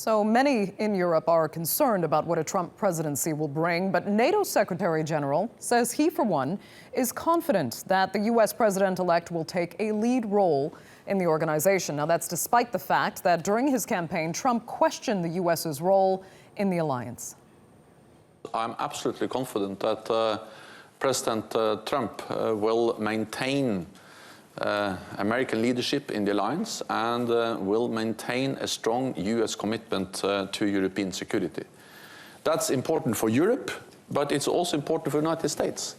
So many in Europe are concerned about what a Trump presidency will bring, but NATO Secretary General says he, for one, is confident that the U.S. president-elect will take a lead role in the organization. Now, that's despite the fact that during his campaign, Trump questioned the U.S.'s role in the alliance. I'm absolutely confident that President Trump will maintain American leadership in the alliance and will maintain a strong U.S. commitment to European security. That's important for Europe, but it's also important for the United States,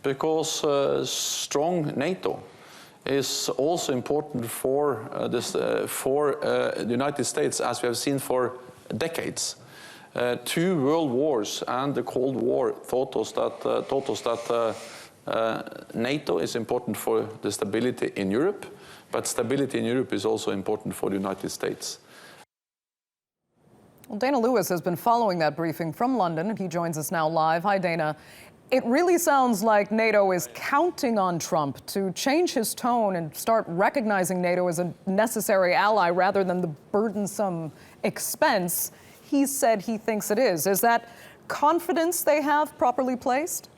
because strong NATO is also important for the United States, as we have seen for decades. Two world wars and the Cold War taught us that NATO is important for the stability in Europe, but stability in Europe is also important for the United States. Well, Dana Lewis has been following that briefing from London, and he joins us now live. Hi, Dana. It really sounds like NATO is counting on Trump to change his tone and start recognizing NATO as a necessary ally rather than the burdensome expense he said he thinks it is. Is that confidence they have properly placed?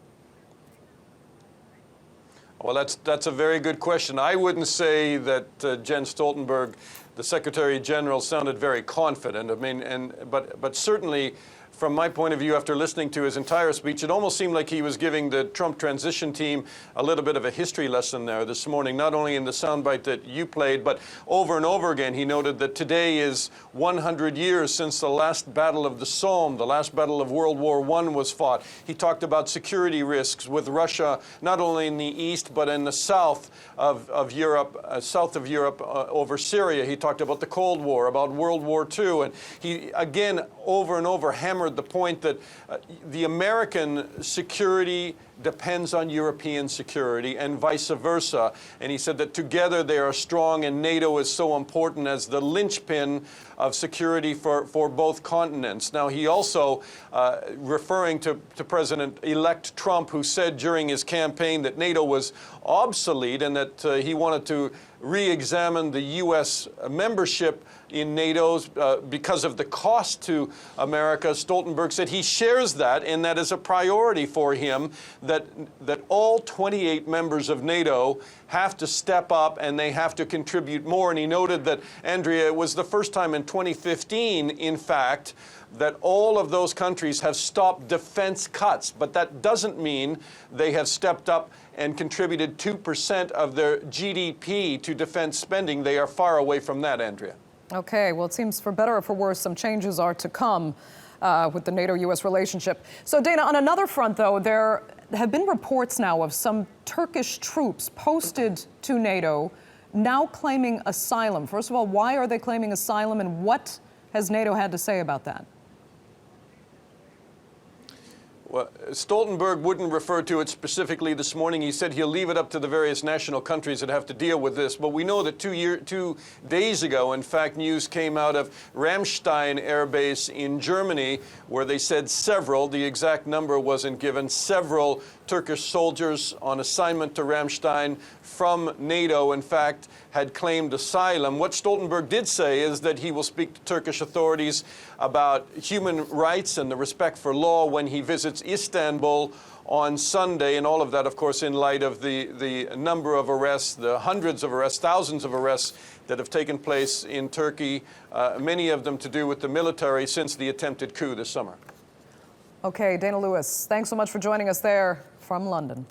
Well, that's a very good question. I wouldn't say that Jens Stoltenberg, the Secretary General, sounded very confident. I mean, but certainly, from my point of view, after listening to his entire speech, it almost seemed like he was giving the Trump transition team a little bit of a history lesson there this morning, not only in the soundbite that you played, but over and over again. He noted that today is 100 years since the last Battle of the Somme, the last battle of World War I was fought. He talked about security risks with Russia, not only in the east, but in the south of Europe, over Syria. He talked about the Cold War, about World War II, and he, again, over and over hammered the point that the American security depends on European security and vice versa. And he said that together they are strong, and NATO is so important as the linchpin of security for both continents. Now, he also, referring to President-elect Trump, who said during his campaign that NATO was obsolete and that he wanted to re-examine the U.S. membership in NATO because of the cost to America. Stoltenberg said he shares that, and that is a priority for him, that all 28 members of NATO have to step up and they have to contribute more. And he noted that, Andrea, it was the first time in 2015, in fact, that all of those countries have stopped defense cuts, but that doesn't mean they have stepped up and contributed 2% of their GDP to defense spending. They are far away from that, Andrea. Okay, well, it seems for better or for worse, some changes are to come with the NATO-U.S. relationship. So, Dana, on another front, though, there have been reports now of some Turkish troops posted to NATO now claiming asylum. First of all, why are they claiming asylum, and what has NATO had to say about that? Well, Stoltenberg wouldn't refer to it specifically this morning. He said he'll leave it up to the various national countries that have to deal with this. But we know that 2 days ago, in fact, news came out of Ramstein Air Base in Germany, where they said several, the exact number wasn't given, several Turkish soldiers on assignment to Ramstein from NATO, in fact, had claimed asylum. What Stoltenberg did say is that he will speak to Turkish authorities about human rights and the respect for law when he visits Istanbul on Sunday, and all of that, of course, in light of the number of arrests, the hundreds of arrests, thousands of arrests that have taken place in Turkey, many of them to do with the military since the attempted coup this summer. Okay, Dana Lewis, thanks so much for joining us there from London.